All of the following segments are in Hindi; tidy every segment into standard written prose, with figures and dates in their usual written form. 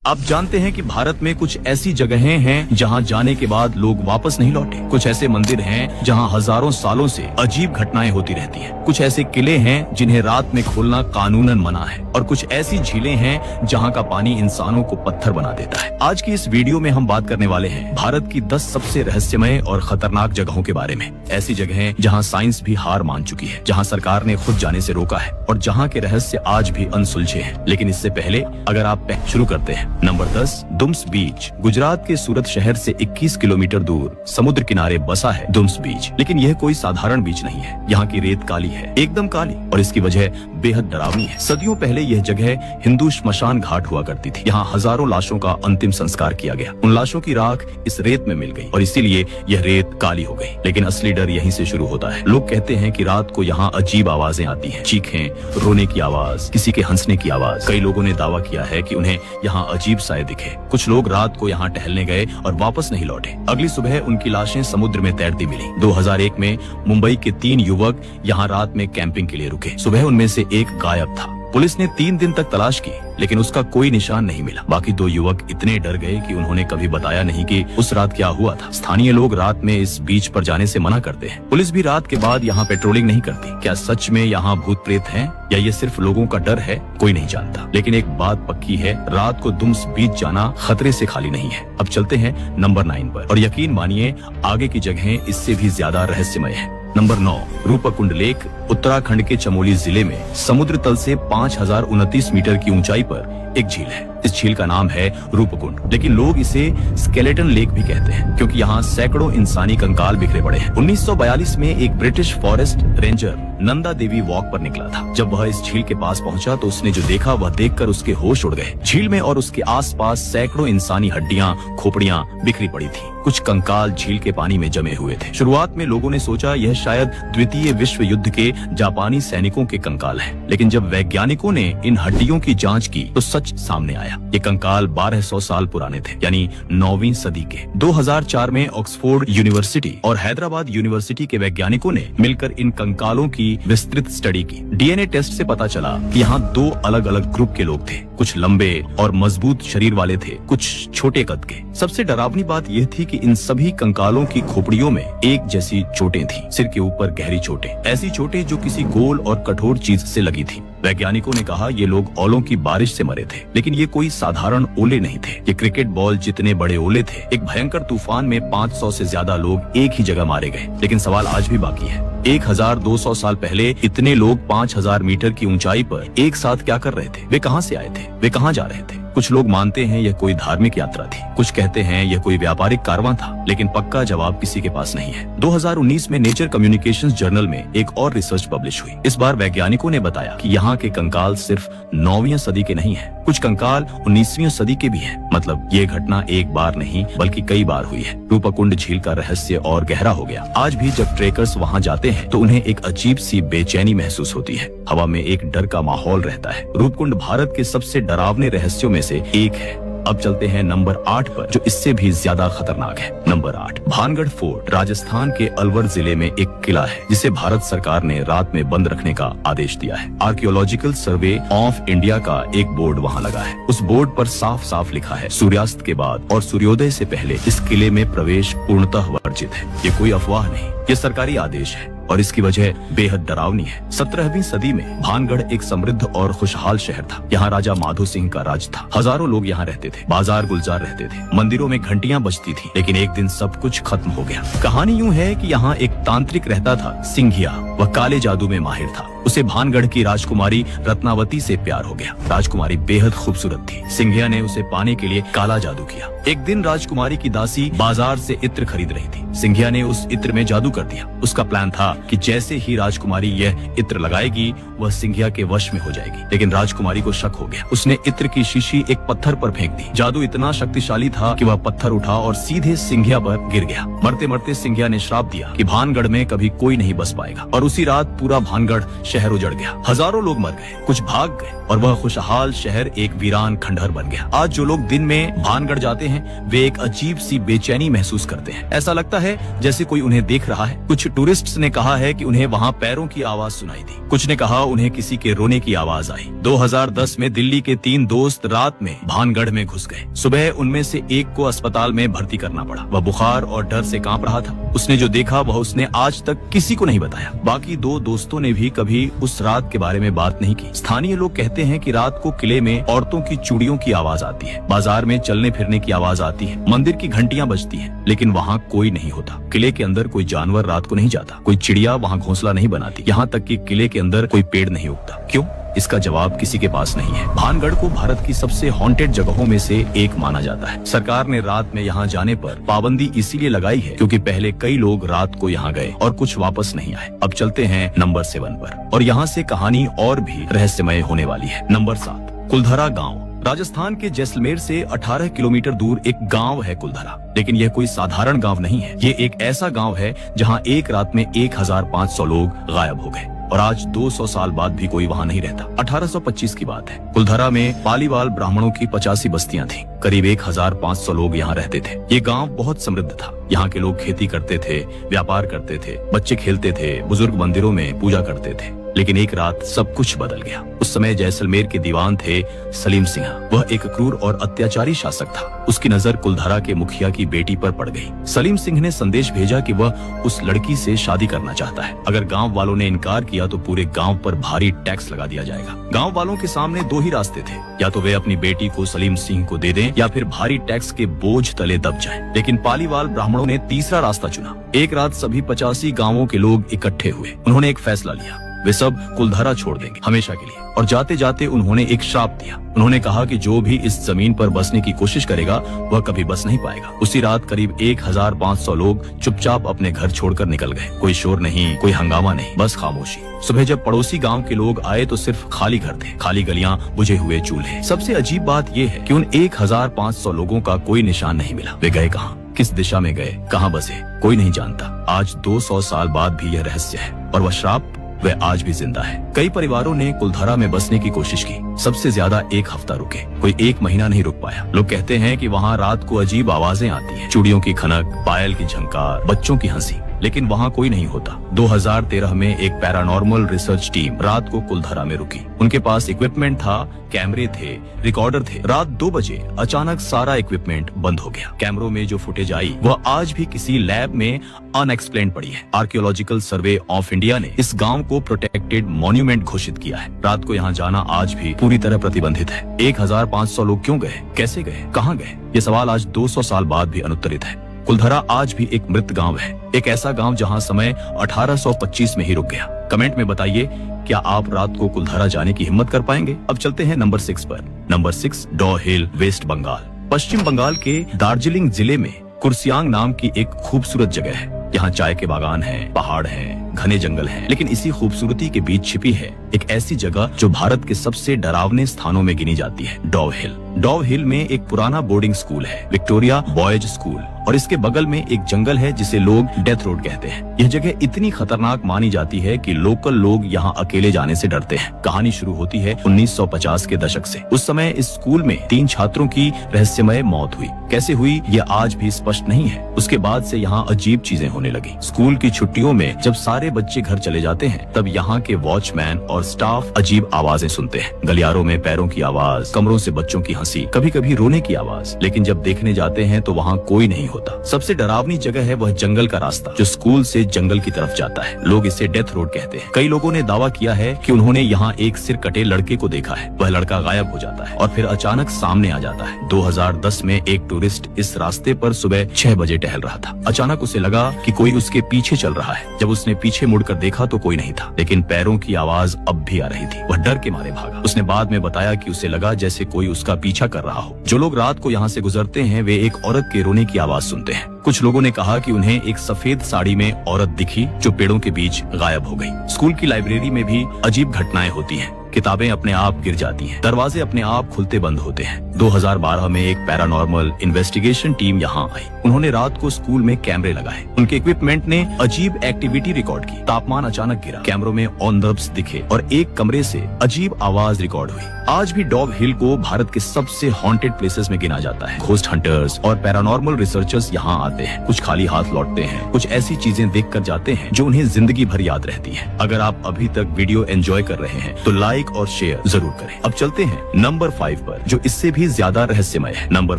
आप जानते हैं कि भारत में कुछ ऐसी जगहें हैं जहां जाने के बाद लोग वापस नहीं लौटे। कुछ ऐसे मंदिर हैं जहां हजारों सालों से अजीब घटनाएं होती रहती हैं। कुछ ऐसे किले हैं जिन्हें रात में खोलना कानूनन मना है और कुछ ऐसी झीलें हैं जहां का पानी इंसानों को पत्थर बना देता है। आज की इस वीडियो में हम बात करने वाले हैं भारत की 10 सबसे रहस्यमय और खतरनाक जगहों के बारे में। ऐसी जगहें जहां साइंस भी हार मान चुकी है, जहां सरकार ने खुद जाने से रोका है और जहां के रहस्य आज भी अनसुलझे हैं। लेकिन इससे पहले अगर आप शुरू करते हैं। नंबर 10, दुम्स बीच। गुजरात के सूरत शहर से 21 किलोमीटर दूर समुद्र किनारे बसा है दुम्स बीच। लेकिन यह कोई साधारण बीच नहीं है। यहाँ की रेत काली है, एकदम काली, और इसकी वजह बेहद डरावनी है। सदियों पहले यह जगह हिंदू श्मशान घाट हुआ करती थी। यहाँ हजारों लाशों का अंतिम संस्कार किया गया। उन लाशों की राख इस रेत में मिल गई और इसीलिए यह रेत काली हो गई। लेकिन असली डर यहीं से शुरू होता है। लोग कहते हैं कि रात को यहाँ अजीब आवाजें आती हैं, चीखें, रोने की आवाज, किसी के हंसने की आवाज। कई लोगों ने दावा किया है कि उन्हें यहाँ अजीब साए दिखे। कुछ लोग रात को यहाँ टहलने गए और वापस नहीं लौटे। अगली सुबह उनकी लाशें समुद्र में तैरती मिली। 2001 में मुंबई के 3 युवक यहाँ रात में कैंपिंग के लिए रुके। सुबह उनमें से एक गायब था। पुलिस ने 3 दिन तक तलाश की, लेकिन उसका कोई निशान नहीं मिला। बाकी 2 युवक इतने डर गए कि उन्होंने कभी बताया नहीं कि उस रात क्या हुआ था। स्थानीय लोग रात में इस बीच पर जाने से मना करते हैं। पुलिस भी रात के बाद यहाँ पेट्रोलिंग नहीं करती। क्या सच में यहाँ भूत प्रेत हैं या ये सिर्फ लोगों का डर है, कोई नहीं जानता। लेकिन एक बात पक्की है, रात को दुम्स बीच जाना खतरे से खाली नहीं है। अब चलते हैं नंबर 9 पर, और यकीन मानिए आगे की जगहें इससे भी ज्यादा रहस्यमय है। Number 9, Roopkund lake. उत्तराखंड के चमोली जिले में समुद्र तल से 5029 मीटर की ऊंचाई पर एक झील है। इस झील का नाम है रूपकुंड, लेकिन लोग इसे स्केलेटन लेक भी कहते हैं क्योंकि यहाँ सैकड़ों इंसानी कंकाल बिखरे पड़े हैं। 1942 में एक British forest ranger Nanda Devi walk पर निकला था। जब वह इस झील के पास पहुंचा तो उसने जो देखा वह देखकर उसके होश उड़ गए। झील में और उसके आसपास सैकड़ों इंसानी हड्डियां, खोपड़ियां बिखरी पड़ी थी। कुछ कंकाल झील के पानी में जमे हुए थे। शुरुआत में लोगों ने सोचा यह शायद द्वितीय विश्व युद्ध के जापानी सैनिकों के कंकाल हैं। लेकिन जब वैज्ञानिकों ने इन हड्डियों की जांच की तो सच सामने आया। ये कंकाल 1200 साल पुराने थे, यानी 9वीं सदी के। 2004 में ऑक्सफोर्ड यूनिवर्सिटी और हैदराबाद यूनिवर्सिटी के वैज्ञानिकों ने मिलकर इन कंकालों की विस्तृत स्टडी की। डीएनए टेस्ट से पता चला कि यहाँ 2 अलग अलग ग्रुप के लोग थे। कुछ लंबे और मजबूत शरीर वाले थे, कुछ छोटे कद के। सबसे डरावनी बात यह थी कि इन सभी कंकालों की खोपड़ियों में एक जैसी चोटें थी। सिर के ऊपर गहरी चोटें, ऐसी चोटें जो किसी गोल और कठोर चीज से लगी थी। वैज्ञानिकों ने कहा ये लोग ओलों की बारिश से मरे थे, लेकिन ये कोई साधारण ओले नहीं थे। ये क्रिकेट बॉल जितने बड़े ओले थे। एक भयंकर तूफान में 500 से ज्यादा लोग एक ही जगह मारे गए। लेकिन सवाल आज भी बाकी है, 1200 साल पहले इतने लोग 5000 मीटर की ऊंचाई पर एक साथ क्या कर रहे थे? वे कहां से आए थे? वे कहां जा रहे थे? कुछ लोग मानते हैं यह कोई धार्मिक यात्रा थी, कुछ कहते हैं यह कोई व्यापारिक कारवां था, लेकिन पक्का जवाब किसी के पास नहीं है। 2019 में नेचर कम्युनिकेशंस जर्नल में एक और रिसर्च पब्लिश हुई। इस बार वैज्ञानिकों ने बताया कि यहाँ के कंकाल सिर्फ 9वीं सदी के नहीं हैं, कुछ कंकाल 19वीं सदी के भी हैं। मतलब ये घटना एक बार नहीं बल्कि कई बार हुई है। रूपकुंड झील का रहस्य और गहरा हो गया। आज भी जब ट्रेकर्स वहाँ जाते हैं तो उन्हें एक अजीब सी बेचैनी महसूस होती है। हवा में एक डर का माहौल रहता है। रूपकुंड भारत के सबसे डरावने रहस्यों में से एक है। अब चलते हैं नंबर 8 पर, जो इससे भी ज्यादा खतरनाक है। Number 8, Bhangarh fort. राजस्थान के अलवर जिले में एक किला है जिसे भारत सरकार ने रात में बंद रखने का आदेश दिया है। आर्कियोलॉजिकल सर्वे ऑफ इंडिया का एक बोर्ड वहाँ लगा है। उस बोर्ड पर साफ साफ लिखा है, सूर्यास्त के बाद और सूर्योदय से पहले इस किले में प्रवेश पूर्णतः वर्जित है। ये कोई अफवाह नहीं, ये सरकारी आदेश है और इसकी वजह बेहद डरावनी है। 17वीं सदी में भानगढ़ एक समृद्ध और खुशहाल शहर था। यहाँ राजा माधो सिंह का राज था। हजारों लोग यहाँ रहते थे, बाजार गुलजार रहते थे, मंदिरों में घंटियां बजती थी। लेकिन एक दिन सब कुछ खत्म हो गया। कहानी यूं है कि यहाँ एक तांत्रिक रहता था, सिंघिया। वह काले जादू में माहिर था। उसे भानगढ़ की राजकुमारी रत्नावती से प्यार हो गया। राजकुमारी बेहद खूबसूरत थी। सिंघिया ने उसे पाने के लिए काला जादू किया। एक दिन राजकुमारी की दासी बाजार से इत्र खरीद रही थी। सिंघिया ने उस इत्र में जादू कर दिया। उसका प्लान था कि जैसे ही राजकुमारी यह इत्र लगाएगी वह सिंघिया के वश में हो जाएगी। लेकिन राजकुमारी को शक हो गया। उसने इत्र की शीशी एक पत्थर पर फेंक दी। जादू इतना शक्तिशाली था कि वह पत्थर उठा और सीधे सिंघिया पर गिर गया। मरते मरते सिंघिया ने श्राप दिया कि भानगढ़ में कभी कोई नहीं बस पाएगा। और उसी रात पूरा भानगढ़ शहर उजड़ गया, हजारों लोग मर गए, कुछ भाग गए और वह खुशहाल शहर एक वीरान खंडहर बन गया। आज जो लोग दिन में भानगढ़ जाते हैं वे एक अजीब सी बेचैनी महसूस करते हैं। ऐसा लगता है जैसे कोई उन्हें देख रहा है। कुछ टूरिस्ट्स ने कहा है कि उन्हें वहाँ पैरों की आवाज सुनाई दी, कुछ ने कहा उन्हें किसी के रोने की आवाज आई। 2010 में दिल्ली के 3 दोस्त रात में भानगढ़ में घुस गए। सुबह उनमें से एक को अस्पताल में भर्ती करना पड़ा। वह बुखार और डर से कांप रहा था। उसने जो देखा वह उसने आज तक किसी को नहीं बताया। बाकी 2 दोस्तों ने भी कभी उस रात के बारे में बात नहीं की। स्थानीय लोग कहते हैं कि रात को किले में औरतों की चूड़ियों की आवाज आती है, बाजार में चलने फिरने की आवाज आती है, मंदिर की घंटियां बजती हैं, लेकिन वहाँ कोई नहीं होता। किले के अंदर कोई जानवर रात को नहीं जाता, कोई चिड़िया वहाँ घोंसला नहीं बनाती, यहाँ तक कि किले के अंदर कोई पेड़ नहीं उगता। क्यों? इसका जवाब किसी के पास नहीं है। भानगढ़ को भारत की सबसे हॉन्टेड जगहों में से एक माना जाता है। सरकार ने रात में यहाँ जाने पर पाबंदी इसीलिए लगाई है क्योंकि पहले कई लोग रात को यहाँ गए और कुछ वापस नहीं आए। अब चलते हैं नंबर 7 पर और यहाँ से कहानी और भी रहस्यमय होने वाली है। नंबर 7, कुलधरा गाँव। राजस्थान के जैसलमेर से 18 किलोमीटर दूर एक गांव है कुलधरा, लेकिन यह कोई साधारण गांव नहीं है। ये एक ऐसा गांव है जहां एक रात में 1500 लोग गायब हो गए और आज 200 साल बाद भी कोई वहां नहीं रहता। 1825 की बात है। कुलधरा में पालीवाल ब्राह्मणों की 85 बस्तियां थीं। करीब 1500 लोग यहाँ रहते थे। ये गांव बहुत समृद्ध था। यहाँ के लोग खेती करते थे, व्यापार करते थे, बच्चे खेलते थे, बुजुर्ग मंदिरों में पूजा करते थे। लेकिन एक रात सब कुछ बदल गया। उस समय जैसलमेर के दीवान थे सलीम सिंह। वह एक क्रूर और अत्याचारी शासक था। उसकी नजर कुलधरा के मुखिया की बेटी पर पड़ गई। सलीम सिंह ने संदेश भेजा कि वह उस लड़की से शादी करना चाहता है। अगर गांव वालों ने इनकार किया तो पूरे गांव पर भारी टैक्स लगा दिया जाएगा। गांव वालों के सामने 2 ही रास्ते थे, या तो वे अपनी बेटी को सलीम सिंह को दे दें या फिर भारी टैक्स के बोझ तले दब जाएं। लेकिन पालीवाल ब्राह्मणों ने तीसरा रास्ता चुना। एक रात सभी 85 गाँवों के लोग इकट्ठे हुए। उन्होंने एक फैसला लिया, वे सब कुलधरा छोड़ देंगे हमेशा के लिए। और जाते जाते उन्होंने एक श्राप दिया। उन्होंने कहा कि जो भी इस जमीन पर बसने की कोशिश करेगा वह कभी बस नहीं पाएगा। उसी रात करीब 1500 लोग चुपचाप अपने घर छोड़कर निकल गए। कोई शोर नहीं, कोई हंगामा नहीं, बस खामोशी। सुबह जब पड़ोसी गांव के लोग आए तो सिर्फ खाली घर थे, खाली गलियां, बुझे हुए चूल्हे। सबसे अजीब बात यह है कि उन 1500 लोगों का कोई निशान नहीं मिला। वे गए कहाँ, किस दिशा में गए, कहाँ बसे, कोई नहीं जानता। आज 200 साल बाद भी यह रहस्य है और वह श्राप वह आज भी जिंदा है। कई परिवारों ने कुलधरा में बसने की कोशिश की। सबसे ज्यादा 1 हफ्ता रुके, कोई 1 महीना नहीं रुक पाया। लोग कहते हैं कि वहाँ रात को अजीब आवाजें आती हैं, चूड़ियों की खनक, पायल की झंकार, बच्चों की हंसी, लेकिन वहाँ कोई नहीं होता। 2013 में एक पैरानॉर्मल रिसर्च टीम रात को कुलधरा में रुकी। उनके पास इक्विपमेंट था, कैमरे थे, रिकॉर्डर थे। रात 2 बजे अचानक सारा इक्विपमेंट बंद हो गया। कैमरों में जो फुटेज आई वह आज भी किसी लैब में अनएक्सप्लेन्ड पड़ी है। आर्कियोलॉजिकल सर्वे ऑफ इंडिया ने इस गांव को प्रोटेक्टेड मॉन्यूमेंट घोषित किया है। रात को यहाँ जाना आज भी पूरी तरह प्रतिबंधित है। 1500 लोग क्यों गए, कैसे गए, कहाँ गए, ये सवाल आज 200 साल बाद भी अनुत्तरित है। कुलधरा आज भी एक मृत गांव है, एक ऐसा गांव जहां समय 1825 में ही रुक गया। कमेंट में बताइए, क्या आप रात को कुलधरा जाने की हिम्मत कर पाएंगे? अब चलते हैं नंबर 6 पर। नंबर 6, डॉ हिल, वेस्ट बंगाल। पश्चिम बंगाल के दार्जिलिंग जिले में कुर्सियांग नाम की एक खूबसूरत जगह है। यहाँ चाय के बागान हैं, पहाड़ हैं, घने जंगल हैं, लेकिन इसी खूबसूरती के बीच छिपी है एक ऐसी जगह जो भारत के सबसे डरावने स्थानों में गिनी जाती है, डॉव हिल। डॉव हिल में एक पुराना बोर्डिंग स्कूल है, विक्टोरिया बॉयज स्कूल, और इसके बगल में एक जंगल है जिसे लोग डेथ रोड कहते हैं। यह जगह इतनी खतरनाक मानी जाती है कि लोकल लोग यहाँ अकेले जाने से डरते हैं। कहानी शुरू होती है 1950 के दशक से। उस समय इस स्कूल में 3 छात्रों की रहस्यमय मौत हुई। कैसे हुई ये आज भी स्पष्ट नहीं है। उसके बाद से यहाँ अजीब चीजें होने लगी। स्कूल की छुट्टियों में जब सारे बच्चे घर चले जाते हैं तब यहाँ के वॉचमैन और स्टाफ अजीब आवाजें सुनते हैं। गलियारों में पैरों की आवाज, कमरों से बच्चों की हंसी, कभी कभी रोने की आवाज। लेकिन जब देखने जाते हैं तो वहाँ कोई नहीं होता। सबसे डरावनी जगह है वह जंगल का रास्ता जो स्कूल से जंगल की तरफ जाता है। लोग इसे डेथ रोड कहते हैं। कई लोगों ने दावा किया है कि उन्होंने यहाँ एक सिर कटे लड़के को देखा है। वह लड़का गायब हो जाता है और फिर अचानक सामने आ जाता है। 2010 में एक टूरिस्ट इस रास्ते पर सुबह 6 बजे टहल रहा था। अचानक उसे लगा कि कोई उसके पीछे चल रहा है। जब उसने पीछे मुड़कर देखा तो कोई नहीं था, लेकिन पैरों की आवाज अब भी आ रही थी। वह डर के मारे भागा। उसने बाद में बताया कि उसे लगा जैसे कोई उसका पीछा कर रहा हो। जो लोग रात को यहाँ से गुजरते हैं वे एक औरत के रोने की आवाज सुनते हैं। कुछ लोगों ने कहा कि उन्हें एक सफेद साड़ी में औरत दिखी जो पेड़ों के बीच गायब हो गई। स्कूल की लाइब्रेरी में भी अजीब घटनाएं होती हैं। किताबें अपने आप गिर जाती हैं, दरवाजे अपने आप खुलते बंद होते हैं। 2012 में एक पैरानॉर्मल इन्वेस्टिगेशन टीम यहाँ आई। उन्होंने रात को स्कूल में कैमरे लगाए। उनके इक्विपमेंट ने अजीब एक्टिविटी रिकॉर्ड की। तापमान अचानक गिरा, कैमरों में ऑनर्ब्स दिखे और एक कमरे से अजीब आवाज रिकॉर्ड हुई। आज भी डॉग हिल को भारत के सबसे हॉन्टेड प्लेसेस में गिना जाता है। घोस्ट हंटर्स और पैरानॉर्मल रिसर्चर्स यहाँ आते हैं। कुछ खाली हाथ लौटते हैं, कुछ ऐसी चीजें देख कर जाते हैं जो उन्हें जिंदगी भर याद रहती है। अगर आप अभी तक वीडियो एंजॉय कर रहे हैं तो लाइक और शेयर जरूर करें। अब चलते हैं नंबर 5 पर, जो इससे भी ज्यादा रहस्यमय है। Number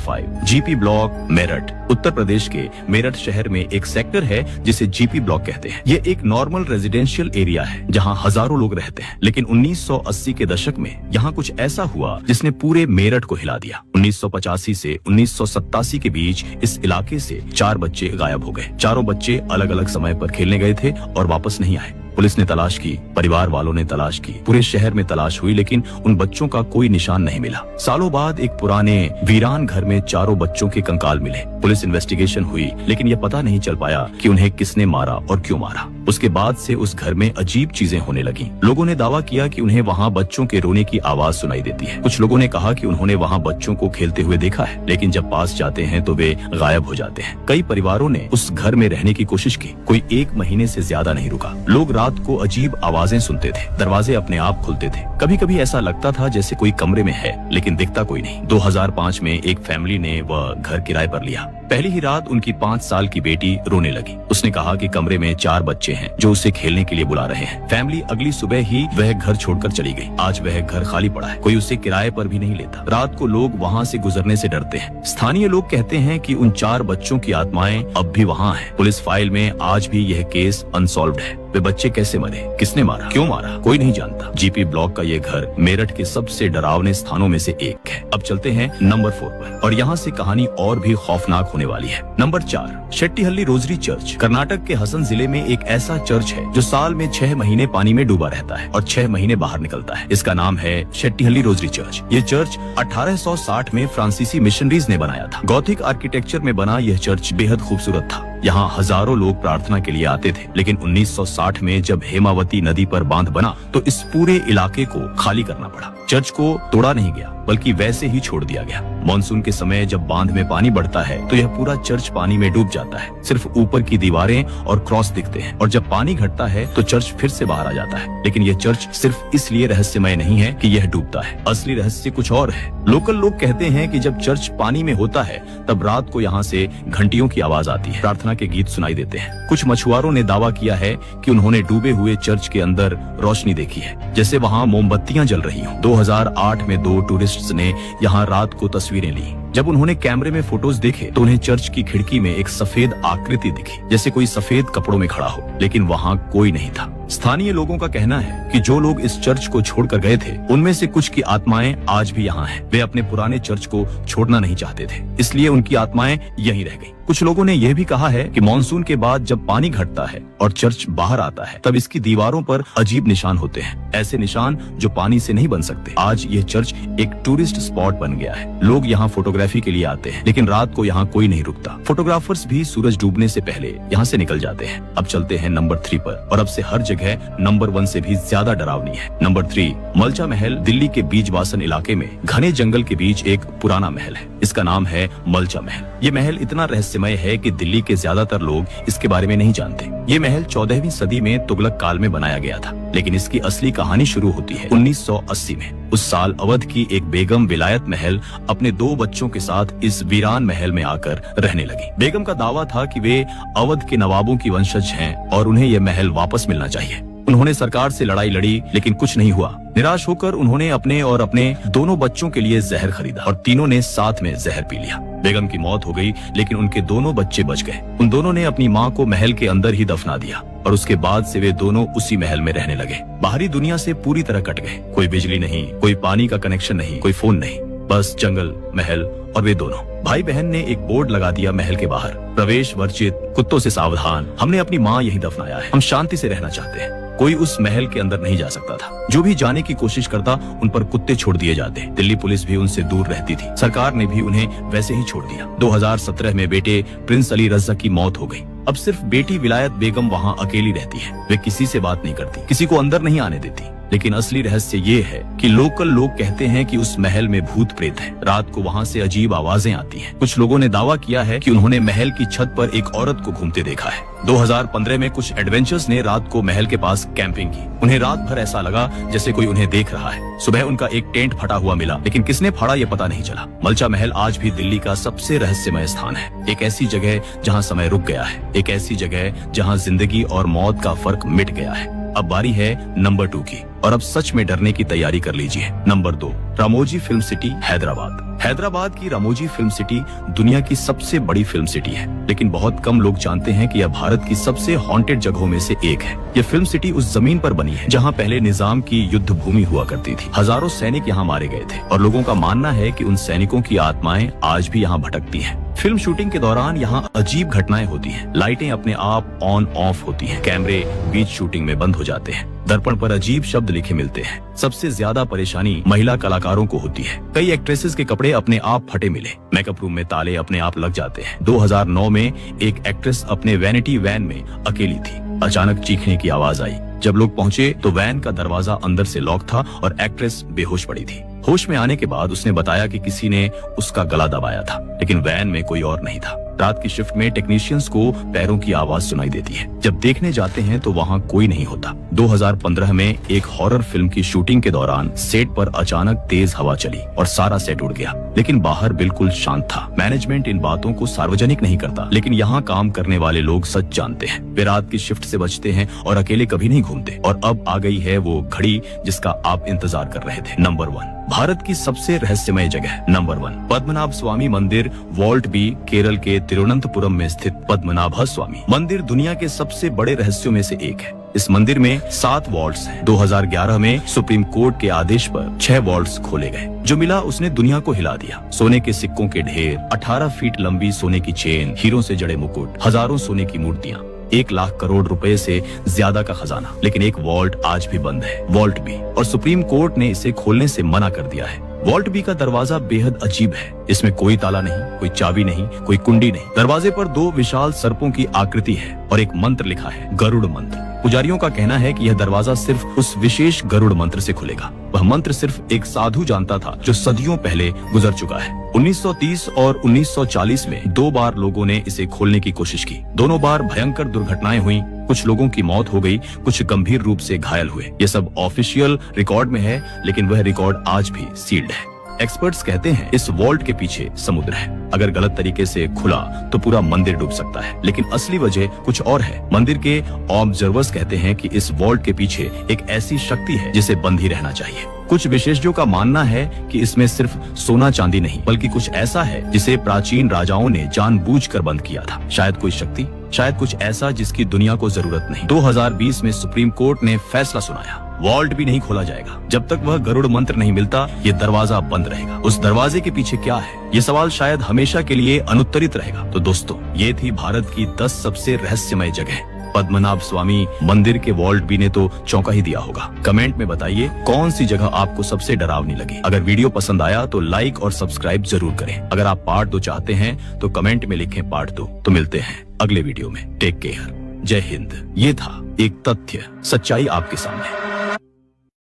5, GP block, Meerut. Uttar Pradesh के मेरठ शहर में एक सेक्टर है जिसे जीपी ब्लॉक कहते हैं। ये एक नॉर्मल रेजिडेंशियल एरिया है जहाँ हजारों लोग रहते हैं। लेकिन 1980 के दशक में यहाँ कुछ ऐसा हुआ जिसने पूरे मेरठ को हिला दिया। 1985 से 1987 के बीच इस इलाके से 4 बच्चे गायब हो गए। चारों बच्चे अलग अलग समय पर खेलने गए थे और वापस नहीं आए। पुलिस ने तलाश की, परिवार वालों ने तलाश की, पूरे शहर में तलाश हुई, लेकिन उन बच्चों का कोई निशान नहीं मिला। सालों बाद एक पुराने वीरान घर में चारों बच्चों के कंकाल मिले। पुलिस इन्वेस्टिगेशन हुई, लेकिन यह पता नहीं चल पाया कि उन्हें किसने मारा और क्यों मारा। उसके बाद से उस घर में अजीब चीजें होने लगी। लोगों ने दावा किया कि उन्हें वहाँ बच्चों के रोने की आवाज सुनाई देती है। कुछ लोगों ने कहा कि उन्होंने वहाँ बच्चों को खेलते हुए देखा है, लेकिन जब पास जाते हैं तो वे गायब हो जाते हैं। कई परिवारों ने उस घर में रहने की कोशिश की, कोई 1 महीने से ज्यादा नहीं रुका। लोग रात को अजीब आवाजें सुनते थे, दरवाजे अपने आप खुलते थे। कभी कभी ऐसा लगता था जैसे कोई कमरे में है, लेकिन दिखता कोई नहीं। 2005 में एक फैमिली ने वह घर किराए पर लिया। पहली ही रात उनकी 5 साल की बेटी रोने लगी। उसने कहा कि कमरे में 4 बच्चे हैं जो उसे खेलने के लिए बुला रहे हैं। फैमिली अगली सुबह ही वह घर छोड़कर चली गई। आज वह घर खाली पड़ा है, कोई उसे किराए पर भी नहीं लेता। रात को लोग वहाँ से गुजरने से डरते हैं। स्थानीय लोग कहते हैं कि उन 4 बच्चों की आत्माएं अब भी वहाँ हैं। पुलिस फाइल में आज भी यह केस अनसॉल्व्ड है। वे बच्चे कैसे मरे, किसने मारा, क्यों मारा, कोई नहीं जानता। जीपी ब्लॉक का ये घर मेरठ के सबसे डरावने स्थानों में से एक है। अब चलते हैं नंबर 4 पर, और यहाँ से कहानी और भी खौफनाक होने वाली है। Number 4, Shettihalli rosary church. Karnataka के हसन जिले में एक ऐसा चर्च है जो साल में 6 महीने पानी में डूबा रहता है और 6 महीने बाहर निकलता है। इसका नाम है शेट्टीहल्ली रोजरी चर्च। ये चर्च 1860 में फ्रांसीसी मिशनरीज ने बनाया था। गॉथिक आर्किटेक्चर में बना यह चर्च बेहद खूबसूरत था। यहाँ हजारों लोग प्रार्थना के लिए आते थे, लेकिन 1960 में जब हेमावती नदी पर बांध बना तो इस पूरे इलाके को खाली करना पड़ा। चर्च को तोड़ा नहीं गया, बल्कि वैसे ही छोड़ दिया गया। मॉनसून के समय जब बांध में पानी बढ़ता है तो यह पूरा चर्च पानी में डूब जाता है। सिर्फ ऊपर की दीवारें और क्रॉस दिखते हैं, और जब पानी घटता है तो चर्च फिर से बाहर आ जाता है। लेकिन यह चर्च सिर्फ इसलिए रहस्यमय नहीं है कि यह डूबता है, असली रहस्य कुछ और है। लोकल लोग कहते हैं कि जब चर्च पानी में होता है तब रात को यहाँ से घंटियों की आवाज आती है, प्रार्थना के गीत सुनाई देते हैं। कुछ मछुआरों ने दावा किया है कि उन्होंने डूबे हुए चर्च के अंदर रोशनी देखी है, जैसे वहाँ मोमबत्तियां जल रही हों। 2008 में 2 टूरिस्ट्स ने यहाँ रात को तस्वीरें ली। जब उन्होंने कैमरे में फोटोज देखे तो उन्हें चर्च की खिड़की में एक सफेद आकृति दिखी, जैसे कोई सफेद कपड़ों में खड़ा हो, लेकिन वहाँ कोई नहीं था। स्थानीय लोगों का कहना है कि जो लोग इस चर्च को छोड़कर गए थे उनमें से कुछ की आत्माएं आज भी यहाँ हैं। वे अपने पुराने चर्च को छोड़ना नहीं चाहते थे, इसलिए उनकी आत्माएं यहीं रह गई। कुछ लोगों ने यह भी कहा है कि मॉनसून के बाद जब पानी घटता है और चर्च बाहर आता है तब इसकी दीवारों पर अजीब निशान होते हैं, ऐसे निशान जो पानी से नहीं बन सकते। आज ये चर्च एक टूरिस्ट स्पॉट बन गया है। लोग यहाँ फोटोग्राफी के लिए आते हैं, लेकिन रात को यहाँ कोई नहीं रुकता। फोटोग्राफर्स भी सूरज डूबने से पहले यहाँ से निकल जाते हैं। अब चलते हैं नंबर 3 पर, और अब से हर जगह नंबर 1 से भी ज्यादा डरावनी है। नंबर 3, मलचा महल। दिल्ली के बीजवासन इलाके में घने जंगल के बीच एक पुराना महल है। इसका नाम है मलचा महल। ये महल इतना रहस्यमय है कि दिल्ली के ज्यादातर लोग इसके बारे में नहीं जानते। ये महल 14वीं सदी में तुगलक काल में बनाया गया था, लेकिन इसकी असली कहानी शुरू होती है 1980 में। उस साल अवध की एक बेगम विलायत महल अपने 2 बच्चों के साथ इस वीरान महल में आकर रहने लगी। बेगम का दावा था कि वे अवध के नवाबों की वंशज हैं और उन्हें यह महल वापस मिलना चाहिए। उन्होंने सरकार से लड़ाई लड़ी, लेकिन कुछ नहीं हुआ। निराश होकर उन्होंने अपने और अपने दोनों बच्चों के लिए जहर खरीदा और तीनों ने साथ में जहर पी लिया। बेगम की मौत हो गई, लेकिन उनके दोनों बच्चे बच गए। उन दोनों ने अपनी माँ को महल के अंदर ही दफना दिया और उसके बाद से वे दोनों उसी महल में रहने लगे। बाहरी दुनिया से पूरी तरह कट गए। कोई बिजली नहीं, कोई पानी का कनेक्शन नहीं, कोई फोन नहीं, बस जंगल, महल और वे दोनों। भाई बहन ने एक बोर्ड लगा दिया महल के बाहर, प्रवेश वर्जित, कुत्तों से सावधान। हमने अपनी माँ यहीं दफनाया है, हम शांति से रहना चाहते हैं। कोई उस महल के अंदर नहीं जा सकता था। जो भी जाने की कोशिश करता उन पर कुत्ते छोड़ दिए जाते। दिल्ली पुलिस भी उनसे दूर रहती थी। सरकार ने भी उन्हें वैसे ही छोड़ दिया। 2017 में बेटे प्रिंस अली रज़ा की मौत हो गई। अब सिर्फ बेटी विलायत बेगम वहाँ अकेली रहती है। वे किसी से बात नहीं करती, किसी को अंदर नहीं आने देती। लेकिन असली रहस्य ये है कि लोकल लोग कहते हैं कि उस महल में भूत प्रेत है। रात को वहाँ से अजीब आवाजें आती हैं। कुछ लोगों ने दावा किया है कि उन्होंने महल की छत पर एक औरत को घूमते देखा है। 2015 में कुछ एडवेंचर्स ने रात को महल के पास कैंपिंग की। उन्हें रात भर ऐसा लगा जैसे कोई उन्हें देख रहा है। सुबह उनका एक टेंट फटा हुआ मिला, लेकिन किसने फाड़ा ये पता नहीं चला। मलचा महल आज भी दिल्ली का सबसे रहस्यमय स्थान है। एक ऐसी जगह जहाँ समय रुक गया है, एक ऐसी जगह जहाँ जिंदगी और मौत का फर्क मिट गया है। अब बारी है नंबर 2 की, और अब सच में डरने की तैयारी कर लीजिए। Number 2, Ramoji film city, Hyderabad. Hyderabad की रामोजी फिल्म सिटी दुनिया की सबसे बड़ी फिल्म सिटी है, लेकिन बहुत कम लोग जानते हैं कि यह भारत की सबसे हॉन्टेड जगहों में से एक है। यह फिल्म सिटी उस जमीन पर बनी है जहां पहले निजाम की युद्ध भूमि हुआ करती थी। हजारों सैनिक यहां मारे गए थे और लोगों का मानना है कि उन सैनिकों की आत्माएं आज भी यहां भटकती हैं। फिल्म शूटिंग के दौरान यहाँ अजीब घटनाएं होती हैं। लाइटें अपने आप ऑन ऑफ होती हैं, कैमरे बीच शूटिंग में बंद हो जाते हैं, दर्पण पर अजीब शब्द लिखे मिलते हैं। सबसे ज्यादा परेशानी महिला कलाकारों को होती है। कई एक्ट्रेसेस के कपड़े अपने आप फटे मिले, मेकअप रूम में ताले अपने आप लग जाते हैं। 2009 में एक एक्ट्रेस अपने वैनिटी वैन में अकेली थी। अचानक चीखने की आवाज आई। जब लोग पहुंचे तो वैन का दरवाजा अंदर से लॉक था और एक्ट्रेस बेहोश पड़ी थी। होश में आने के बाद उसने बताया कि किसी ने उसका गला दबाया था, लेकिन वैन में कोई और नहीं था। रात की शिफ्ट में टेक्नीशियंस को पैरों की आवाज सुनाई देती है। जब देखने जाते हैं तो वहाँ कोई नहीं होता। 2015 में एक हॉरर फिल्म की शूटिंग के दौरान सेट पर अचानक तेज हवा चली और सारा सेट उड़ गया, लेकिन बाहर बिल्कुल शांत था। मैनेजमेंट इन बातों को सार्वजनिक नहीं करता, लेकिन यहाँ काम करने वाले लोग सच जानते हैं। वे रात की शिफ्ट से बचते हैं और अकेले कभी नहीं घूमते। और अब आ गई है वो घड़ी जिसका आप इंतजार कर रहे थे। नंबर 1, भारत की सबसे रहस्यमय जगह। नंबर 1, पद्मनाभ स्वामी मंदिर, वॉल्ट बी, केरल के तिरुवनंतपुरम में स्थित पद्मनाभ स्वामी मंदिर दुनिया के सबसे बड़े रहस्यों में से एक है। इस मंदिर में 7 वॉल्ट्स हैं। 2011 में सुप्रीम कोर्ट के आदेश पर 6 वॉल्ट्स खोले गए। जो मिला उसने दुनिया को हिला दिया। सोने के सिक्कों के ढेर, 18 फीट लंबी सोने की चेन, हीरों से जड़े मुकुट, हजारों सोने की मूर्तियां, 1 लाख करोड़ रुपए से ज्यादा का खजाना। लेकिन एक वॉल्ट आज भी बंद है, वॉल्ट बी, और सुप्रीम कोर्ट ने इसे खोलने से मना कर दिया है। वॉल्ट बी का दरवाजा बेहद अजीब है। इसमें कोई ताला नहीं, कोई चाबी नहीं, कोई कुंडी नहीं। दरवाजे पर 2 विशाल सर्पों की आकृति है और एक मंत्र लिखा है, गरुड़ मंत्र। पुजारियों का कहना है कि यह दरवाजा सिर्फ उस विशेष गरुड़ मंत्र से खुलेगा। वह मंत्र सिर्फ एक साधु जानता था जो सदियों पहले गुजर चुका है। 1930 और 1940 में 2 बार लोगों ने इसे खोलने की कोशिश की। दोनों बार भयंकर दुर्घटनाएं हुई। कुछ लोगों की मौत हो गई, कुछ गंभीर रूप से घायल हुए। ये सब ऑफिशियल रिकॉर्ड में है, लेकिन वह रिकॉर्ड आज भी सील्ड है। एक्सपर्ट्स कहते हैं इस वॉल्ट के पीछे समुद्र है। अगर गलत तरीके से खुला तो पूरा मंदिर डूब सकता है, लेकिन असली वजह कुछ और है। मंदिर के ऑब्जर्वर्स कहते हैं कि इस वॉल्ट के पीछे एक ऐसी शक्ति है जिसे बंद ही रहना चाहिए। कुछ विशेषज्ञों का मानना है कि इसमें सिर्फ सोना चांदी नहीं, बल्कि कुछ ऐसा है जिसे प्राचीन राजाओं ने जानबूझकर बंद किया था। शायद कोई शक्ति, शायद कुछ ऐसा जिसकी दुनिया को जरूरत नहीं। 2020 में सुप्रीम कोर्ट ने फैसला सुनाया, वॉल्ट भी नहीं खोला जाएगा जब तक वह गरुड़ मंत्र नहीं मिलता। ये दरवाजा बंद रहेगा। उस दरवाजे के पीछे क्या है, ये सवाल शायद हमेशा के लिए अनुत्तरित रहेगा। तो दोस्तों, ये थी भारत की 10 सबसे रहस्यमय जगह। पद्मनाभ स्वामी मंदिर के वॉल्ट बी ने तो चौंका ही दिया होगा। कमेंट में बताइए कौन सी जगह आपको सबसे डरावनी लगी। अगर वीडियो पसंद आया तो लाइक और सब्सक्राइब जरूर करें। अगर आप पार्ट 2 चाहते हैं तो कमेंट में लिखें पार्ट 2। तो मिलते हैं अगले वीडियो में। टेक केयर, जय हिंद। ये था एक तथ्य, सच्चाई आपके सामने।